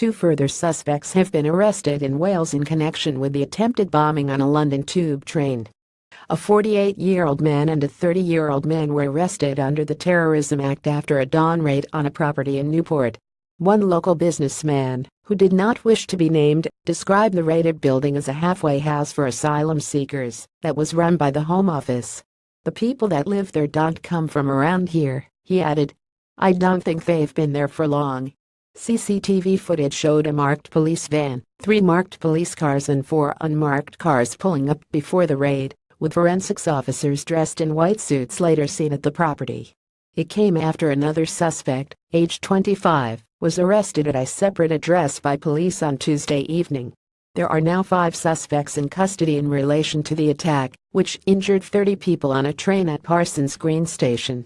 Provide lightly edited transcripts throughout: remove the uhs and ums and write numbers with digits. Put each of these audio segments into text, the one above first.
Two further suspects have been arrested in Wales in connection with the attempted bombing on a London tube train. A 48-year-old man and a 30-year-old man were arrested under the Terrorism Act after a dawn raid on a property in Newport. One local businessman, who did not wish to be named, described the raided building as a halfway house for asylum seekers that was run by the Home Office. "The people that live there don't come from around here," he added. "I don't think they've been there for long." CCTV footage showed a marked police van, 3 marked police cars and 4 unmarked cars pulling up before the raid, with forensics officers dressed in white suits later seen at the property. It came after another suspect, aged 25, was arrested at a separate address by police on Tuesday evening. There are now 5 suspects in custody in relation to the attack, which injured 30 people on a train at Parsons Green Station.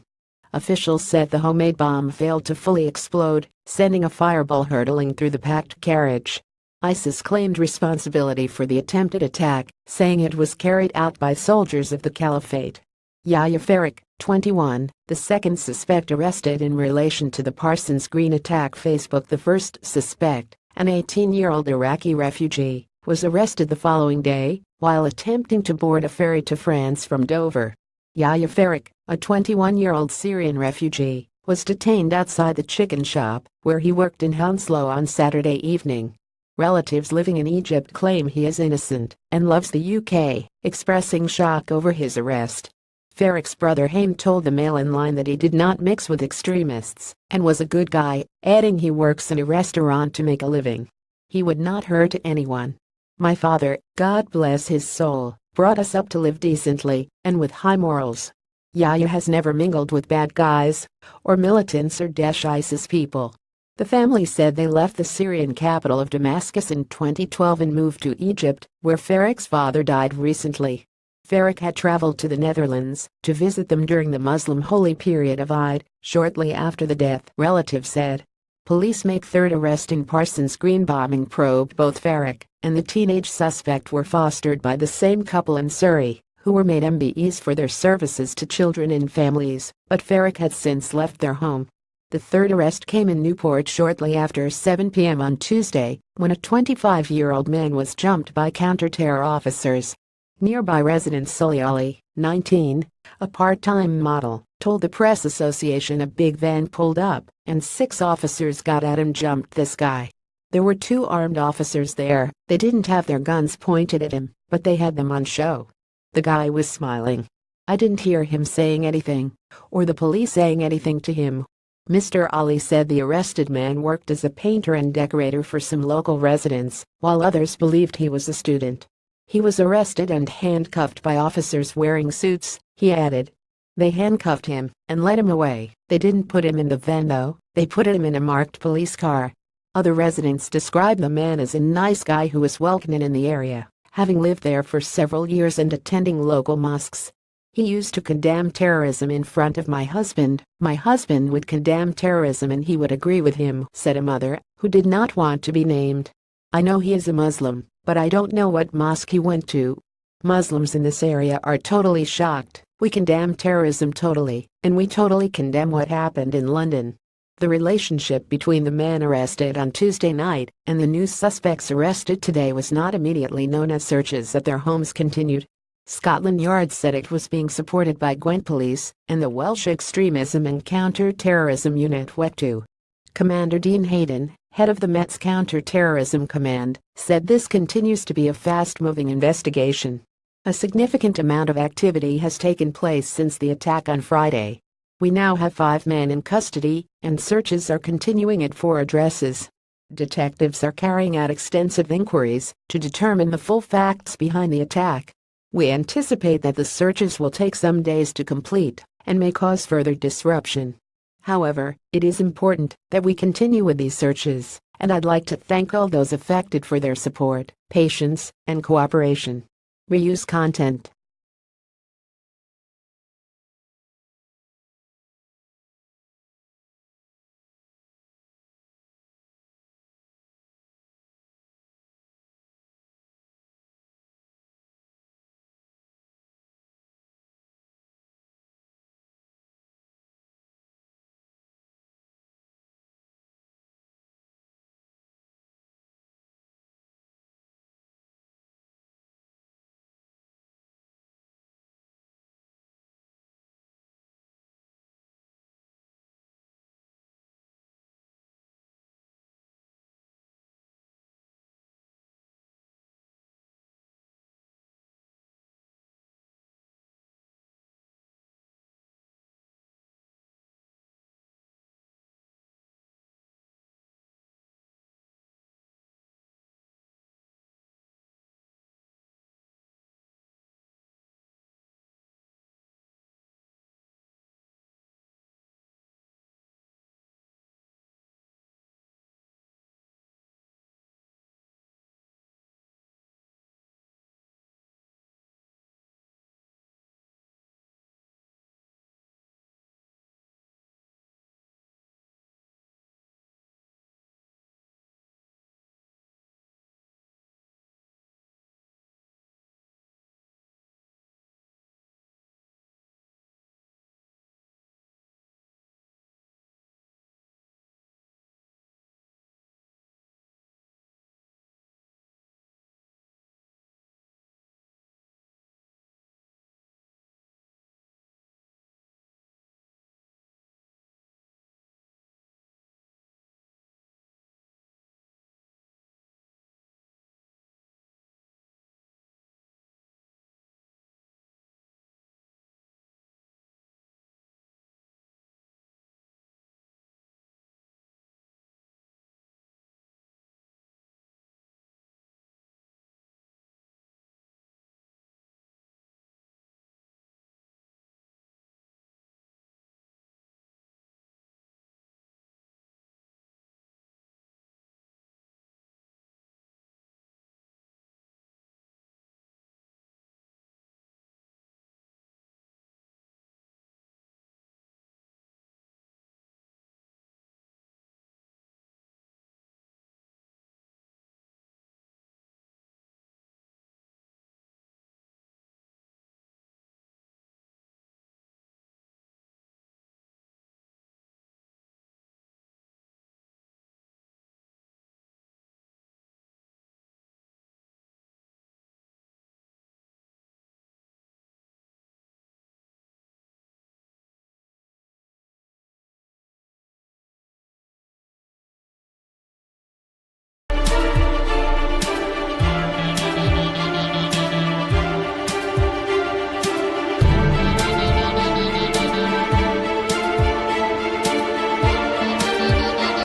Officials said the homemade bomb failed to fully explode, sending a fireball hurtling through the packed carriage. ISIS claimed responsibility for the attempted attack, saying it was carried out by soldiers of the Caliphate. Yahya Farik, 21, the second suspect arrested in relation to the Parsons Green attack. Facebook. The first suspect, an 18-year-old Iraqi refugee, was arrested the following day while attempting to board a ferry to France from Dover. Yahya Farik, a 21-year-old Syrian refugee, was detained outside the chicken shop where he worked in Hounslow on Saturday evening. Relatives living in Egypt claim he is innocent and loves the UK, expressing shock over his arrest. Farik's brother Haim told the Mail Online that he did not mix with extremists and was a good guy, adding he works in a restaurant to make a living. "He would not hurt anyone. My father, God bless his soul, brought us up to live decently and with high morals. Yahya has never mingled with bad guys or militants or ISIS people." The family said they left the Syrian capital of Damascus in 2012 and moved to Egypt, where Farik's father died recently. Farik had traveled to the Netherlands to visit them during the Muslim holy period of Eid, shortly after the death, relatives said. Police make third arrest in Parsons Green bombing probe. Both Farik and the teenage suspect were fostered by the same couple in Surrey, who were made MBEs for their services to children and families, but Farik had since left their home. The third arrest came in Newport shortly after 7 p.m. on Tuesday, when a 25-year-old man was jumped by counter-terror officers. Nearby resident Sully Ali, 19, a part-time model, told the Press Association a big van pulled up and 6 officers got out and jumped this guy. There were 2 armed officers there. They didn't have their guns pointed at him, but they had them on show. The guy was smiling. I didn't hear him saying anything, or the police saying anything to him. Mr. Ali said the arrested man worked as a painter and decorator for some local residents, while others believed he was a student. He was arrested and handcuffed by officers wearing suits, he added. They handcuffed him and led him away. They didn't put him in the van though, they put him in a marked police car. Other residents described the man as a nice guy who was welcoming in the area, having lived there for several years and attending local mosques. He used to condemn terrorism in front of my husband. My husband would condemn terrorism and he would agree with him, said a mother, who did not want to be named. I know he is a Muslim, but I don't know what mosque he went to. Muslims in this area are totally shocked. We condemn terrorism totally, and we totally condemn what happened in London. The relationship between the man arrested on Tuesday night and the new suspects arrested today was not immediately known as searches at their homes continued. Scotland Yard said it was being supported by Gwent Police and the Welsh Extremism and Counter-Terrorism Unit WEC2. Commander Dean Hayden, head of the Met's Counter-Terrorism Command, said this continues to be a fast-moving investigation. A significant amount of activity has taken place since the attack on Friday. We now have 5 men in custody, and searches are continuing at 4 addresses. Detectives are carrying out extensive inquiries to determine the full facts behind the attack. We anticipate that the searches will take some days to complete and may cause further disruption. However, it is important that we continue with these searches, and I'd like to thank all those affected for their support, patience, and cooperation. Reuse content.